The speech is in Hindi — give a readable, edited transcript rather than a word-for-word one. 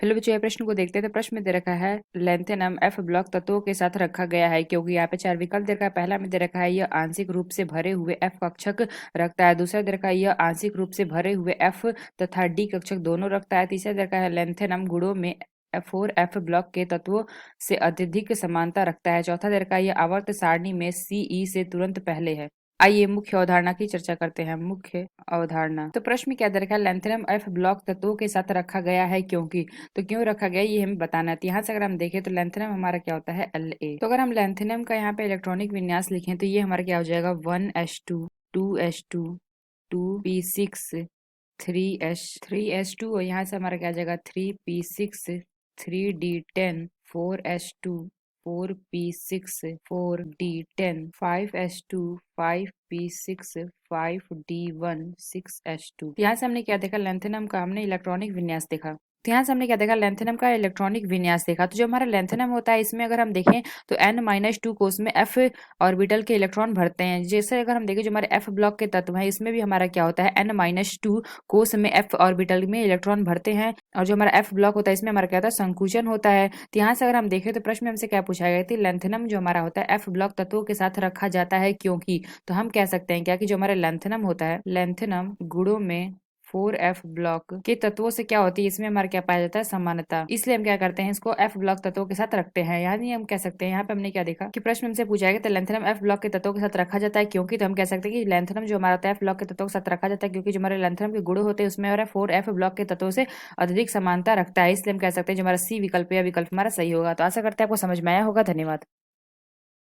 हेलो बच्चों, ये प्रश्न को देखते हैं। तो प्रश्न में दे रखा है लेंथेनम एफ ब्लॉक तत्वों के साथ रखा गया है, क्योंकि यहाँ पे चार विकल्प दे रखा है। पहला में दे रखा है यह आंशिक रूप से भरे हुए एफ कक्षक रखता है। दूसरा दे रखा है यह आंशिक रूप से भरे हुए एफ तथा डी कक्षक दोनों रखता है। तीसरा दे रखा है लेंथेनम गुणों में फोर एफ ब्लॉक के तत्वों से अत्यधिक समानता रखता है। चौथा दे रखा है यह आवर्त सारणी में सीई से तुरंत पहले है। आइए मुख्य अवधारणा की चर्चा करते हैं। मुख्य अवधारणा। तो प्रश्न में क्या दे रखा है, लेंथेनम एफ ब्लॉक तत्वों के साथ रखा गया है क्योंकि। तो क्यों रखा गया ये हमें बताना है। तो यहाँ से अगर हम देखें तो लेंथेनम हमारा क्या होता है La। तो अगर हम लेंथेनम का यहाँ पे इलेक्ट्रॉनिक विन्यास लिखें तो ये हमारा क्या हो जाएगा 1s2 2s2 2p6 3s3s2 और यहाँ से हमारा क्या आ जाएगा 3p6 3d10 4s2 4p6 4d10 5s2 5p6 5d1 6s2। यहाँ से हमने क्या देखा, लेंथेनम का हमने इलेक्ट्रॉनिक विन्यास देखा। तो यहाँ से हमने क्या देखा, लेंथेनम का इलेक्ट्रॉनिक विन्यास देखा। तो जो हमारा लेंथेनम होता है इसमें अगर हम देखें तो n-2 कोष में f ऑर्बिटल के इलेक्ट्रॉन भरते हैं। जैसे अगर हम देखें जो हमारे f ब्लॉक के तत्व हैं इसमें भी हमारा क्या होता है n-2 कोष में f ऑर्बिटल में इलेक्ट्रॉन भरते हैं। और जो हमारा f ब्लॉक होता है इसमें हमारा क्या होता है, संकुचन होता है। तो यहाँ से अगर हम देखें तो प्रश्न में हमसे क्या पूछा गया था, लेंथेनम जो हमारा होता है f ब्लॉक तत्वों के साथ रखा जाता है क्योंकि। तो हम कह सकते हैं क्या कि जो हमारा लेंथेनम होता है, लेंथेनम गुणों में 4f ब्लॉक के तत्वों से क्या होती है, इसमें हमारा क्या पाया जाता है, समानता। इसलिए हम क्या करते हैं, इसको f ब्लॉक तत्वों के साथ रखते हैं। यानी हम कह सकते हैं यहाँ पे हमने क्या देखा कि प्रश्न हमसे पूछा गया तो लेंथेनम f ब्लॉक के तत्वों के साथ रखा जाता है क्योंकि। तो हम कह सकते हैं कि लेंथेनम जो हमारा होता है f ब्लॉक के तत्वों के साथ रखा जाता है क्योंकि जो हमारे लेंथेनम के गुण होते हैं उसमें हमारा 4f ब्लॉक के तत्वों से अधिक समानता रखता है। इसलिए हम कह सकते हैं जो हमारा सी विकल्प या विकल्प हमारा सही होगा। तो आशा करते हैं आपको समझ में आया होगा। धन्यवाद।